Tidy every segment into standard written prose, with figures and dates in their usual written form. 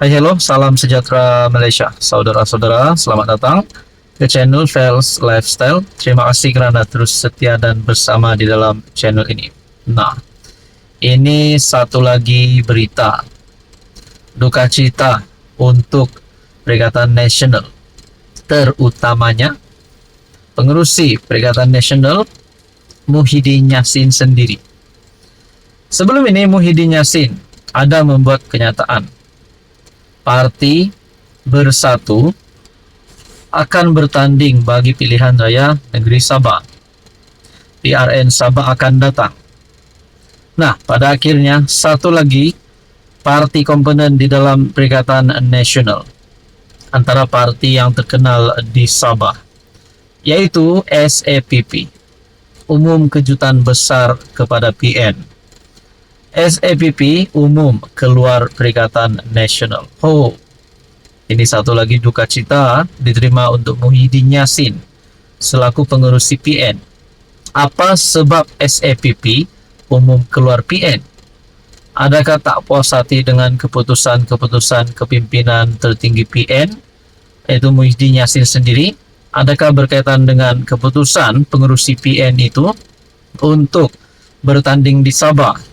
Hai, hello, salam sejahtera Malaysia. Saudara-saudara, selamat datang ke channel Fels Lifestyle. Terima kasih kerana terus setia dan bersama di dalam channel ini. Nah, ini satu lagi berita duka cita untuk Perikatan Nasional, terutamanya pengerusi Perikatan Nasional Muhyiddin Yassin sendiri. Sebelum ini Muhyiddin Yassin ada membuat kenyataan Parti Bersatu akan bertanding bagi pilihan raya negeri Sabah. PRN Sabah akan datang. Nah, pada akhirnya satu lagi parti komponen di dalam Perikatan Nasional antara parti yang terkenal di Sabah, yaitu SAPP, umum kejutan besar kepada PN. SAPP umum keluar Perikatan Nasional. Oh, ini satu lagi duka cita diterima untuk Muhyiddin Yassin selaku pengurus PN. Apa sebab SAPP umum keluar PN? Adakah tak puas hati dengan keputusan-keputusan kepimpinan tertinggi PN, yaitu Muhyiddin Yassin sendiri? Adakah berkaitan dengan keputusan pengurus PN itu untuk bertanding di Sabah?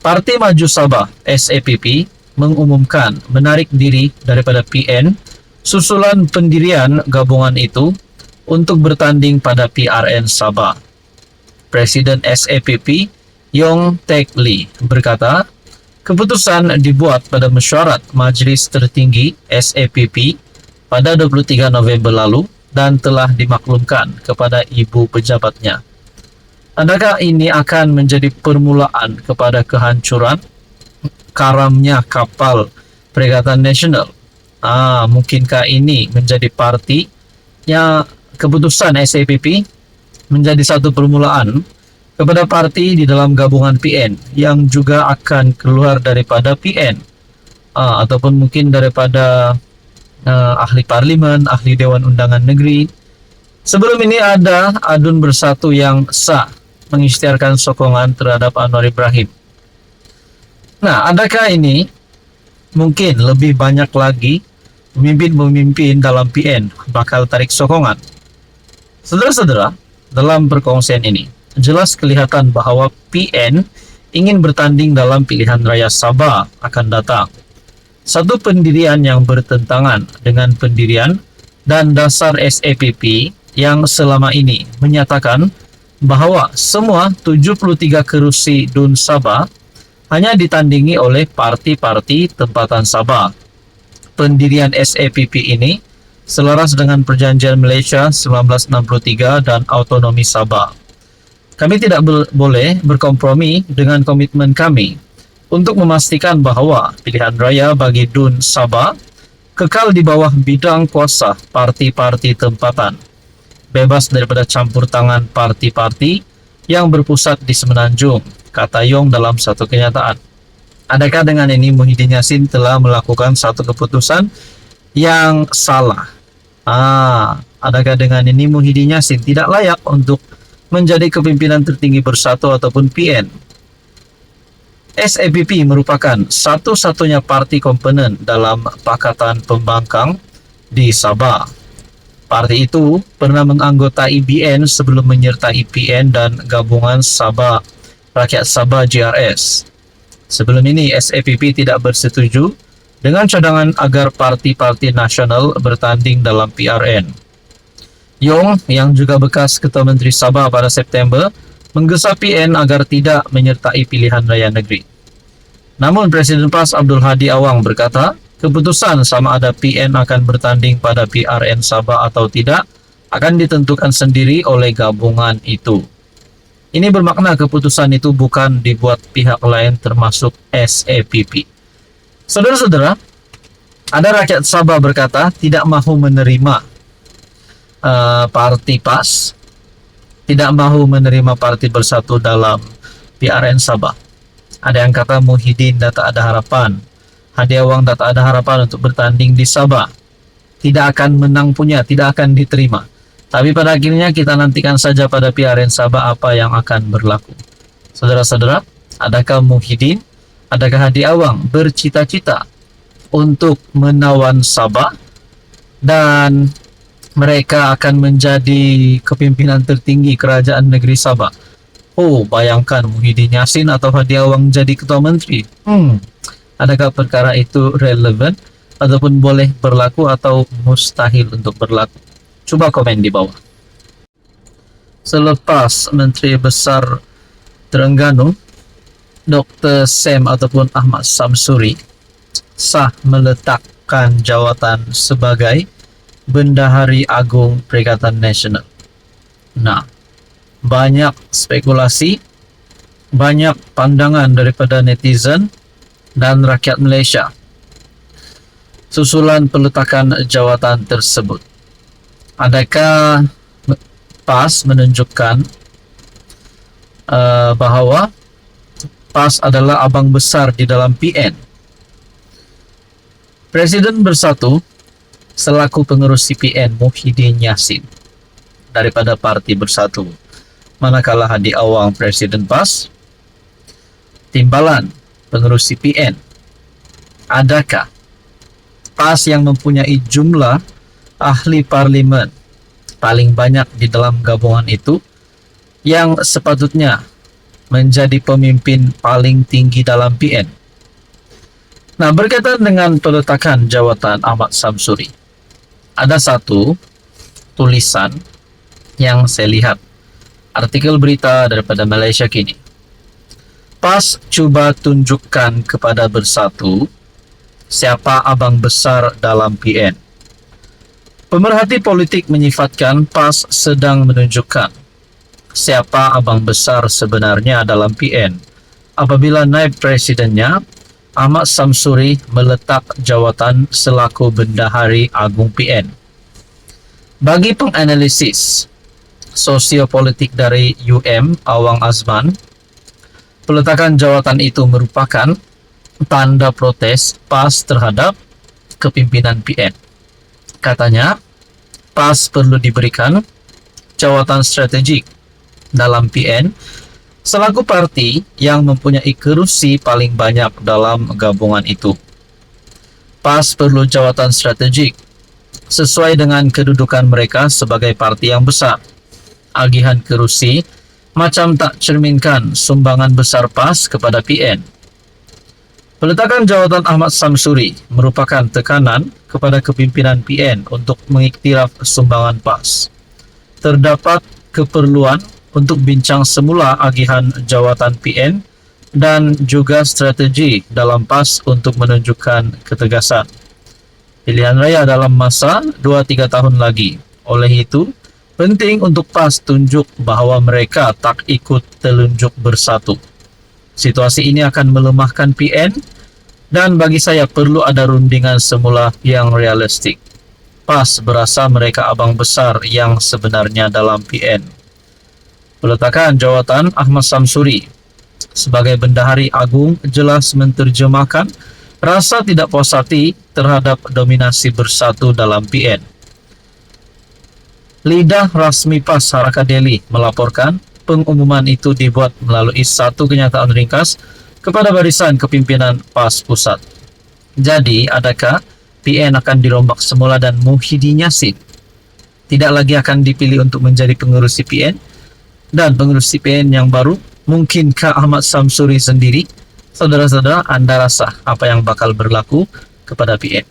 Parti Maju Sabah SAPP mengumumkan menarik diri daripada PN susulan pendirian gabungan itu untuk bertanding pada PRN Sabah. Presiden SAPP Yong Teck Lee berkata, keputusan dibuat pada mesyuarat Majlis Tertinggi SAPP pada 23 November lalu dan telah dimaklumkan kepada ibu pejabatnya. Adakah ini akan menjadi permulaan kepada kehancuran karamnya kapal Perikatan Nasional? Mungkinkah ini menjadi partinya keputusan SAPP menjadi satu permulaan kepada parti di dalam gabungan PN yang juga akan keluar daripada PN, ataupun mungkin daripada ahli parlimen, ahli Dewan Undangan Negeri. Sebelum ini ada Adun Bersatu yang sah mengisytiharkan sokongan terhadap Anwar Ibrahim. Nah, adakah ini mungkin lebih banyak lagi pemimpin-pemimpin dalam PN bakal tarik sokongan? Saudara-saudara, dalam perkongsian ini jelas kelihatan bahawa PN ingin bertanding dalam pilihan raya Sabah akan datang. Satu pendirian yang bertentangan dengan pendirian dan dasar SAPP yang selama ini menyatakan bahawa semua 73 kerusi DUN Sabah hanya ditandingi oleh parti-parti tempatan Sabah. Pendirian SAPP ini selaras dengan Perjanjian Malaysia 1963 dan Autonomi Sabah. Kami tidak boleh berkompromi dengan komitmen kami untuk memastikan bahawa pilihan raya bagi DUN Sabah kekal di bawah bidang kuasa parti-parti tempatan, bebas daripada campur tangan parti-parti yang berpusat di Semenanjung, kata Yong dalam satu kenyataan. Adakah dengan ini Muhyiddin Yassin telah melakukan satu keputusan yang salah? Adakah dengan ini Muhyiddin Yassin tidak layak untuk menjadi kepimpinan tertinggi Bersatu ataupun PN? SAPP merupakan satu-satunya parti komponen dalam Pakatan Pembangkang di Sabah. Parti itu pernah menganggotai BN sebelum menyertai PN dan gabungan Sabah Rakyat Sabah GRS. Sebelum ini SAPP tidak bersetuju dengan cadangan agar parti-parti nasional bertanding dalam PRN. Yong yang juga bekas Ketua Menteri Sabah pada September menggesa PN agar tidak menyertai pilihan raya negeri. Namun Presiden PAS Abdul Hadi Awang berkata, keputusan sama ada PN akan bertanding pada PRN Sabah atau tidak akan ditentukan sendiri oleh gabungan itu. Ini bermakna keputusan itu bukan dibuat pihak lain termasuk SAPP. Saudara-saudara, ada rakyat Sabah berkata tidak mahu menerima parti PAS, tidak mahu menerima Parti Bersatu dalam PRN Sabah. Ada yang kata Muhyiddin dah tak ada harapan, Hadi Awang dah tak ada harapan untuk bertanding di Sabah. Tidak akan menang punya, tidak akan diterima. Tapi pada akhirnya kita nantikan saja pada PRN Sabah apa yang akan berlaku. Saudara-saudara, adakah Muhyiddin, adakah Hadi Awang bercita-cita untuk menawan Sabah dan mereka akan menjadi kepimpinan tertinggi kerajaan negeri Sabah. Oh, bayangkan Muhyiddin Yassin atau Hadi Awang jadi ketua menteri. Adakah perkara itu relevan ataupun boleh berlaku atau mustahil untuk berlaku? Coba komen di bawah. Selepas Menteri Besar Terengganu, Dr. Sam ataupun Ahmad Samsuri sah meletakkan jawatan sebagai Bendahari Agung Perikatan Nasional. Nah, banyak spekulasi, banyak pandangan daripada netizen dan rakyat Malaysia susulan peletakan jawatan tersebut. Adakah PAS menunjukkan bahawa PAS adalah abang besar di dalam PN? Presiden Bersatu selaku pengurus CPN Muhyiddin Yassin daripada Parti Bersatu, manakala Hadi Awang Presiden PAS. Timbalan pengurus CPN, adakah PAS yang mempunyai jumlah ahli parlimen paling banyak di dalam gabungan itu yang sepatutnya menjadi pemimpin paling tinggi dalam PN? Nah, berkaitan dengan peletakan jawatan Ahmad Samsuri, ada satu tulisan yang saya lihat, artikel berita daripada Malaysia Kini. PAS cuba tunjukkan kepada Bersatu siapa abang besar dalam PN. Pemerhati politik menyifatkan PAS sedang menunjukkan siapa abang besar sebenarnya dalam PN apabila naib presidennya Ahmad Samsuri meletak jawatan selaku Bendahari Agung PN. Bagi penganalisis sosiopolitik dari UM Awang Azman, peletakan jawatan itu merupakan tanda protes PAS terhadap kepimpinan PN. Katanya, PAS perlu diberikan jawatan strategik dalam PN selaku parti yang mempunyai kerusi paling banyak dalam gabungan itu. PAS perlu jawatan strategik sesuai dengan kedudukan mereka sebagai parti yang besar. Agihan kerusi macam tak cerminkan sumbangan besar PAS kepada PN. Peletakan jawatan Ahmad Samsuri merupakan tekanan kepada kepimpinan PN untuk mengiktiraf sumbangan PAS. Terdapat keperluan untuk bincang semula agihan jawatan PN dan juga strategi dalam PAS untuk menunjukkan ketegasan. Pilihan raya dalam masa 2-3 tahun lagi. Oleh itu, penting untuk PAS tunjuk bahawa mereka tak ikut telunjuk Bersatu. Situasi ini akan melemahkan PN dan bagi saya perlu ada rundingan semula yang realistik. PAS berasa mereka abang besar yang sebenarnya dalam PN. Peletakan jawatan Ahmad Samsuri sebagai Bendahari Agung jelas menterjemahkan rasa tidak puas hati terhadap dominasi Bersatu dalam PN. Lidah rasmi PAS Harakah Delhi melaporkan pengumuman itu dibuat melalui satu kenyataan ringkas kepada barisan kepimpinan PAS Pusat. Jadi, adakah PN akan dirombak semula dan Muhyiddin Yassin tidak lagi akan dipilih untuk menjadi pengurus CPN? Dan pengurus CPN yang baru, mungkinkah Ahmad Samsuri sendiri? Saudara-saudara, Anda rasa apa yang bakal berlaku kepada PN?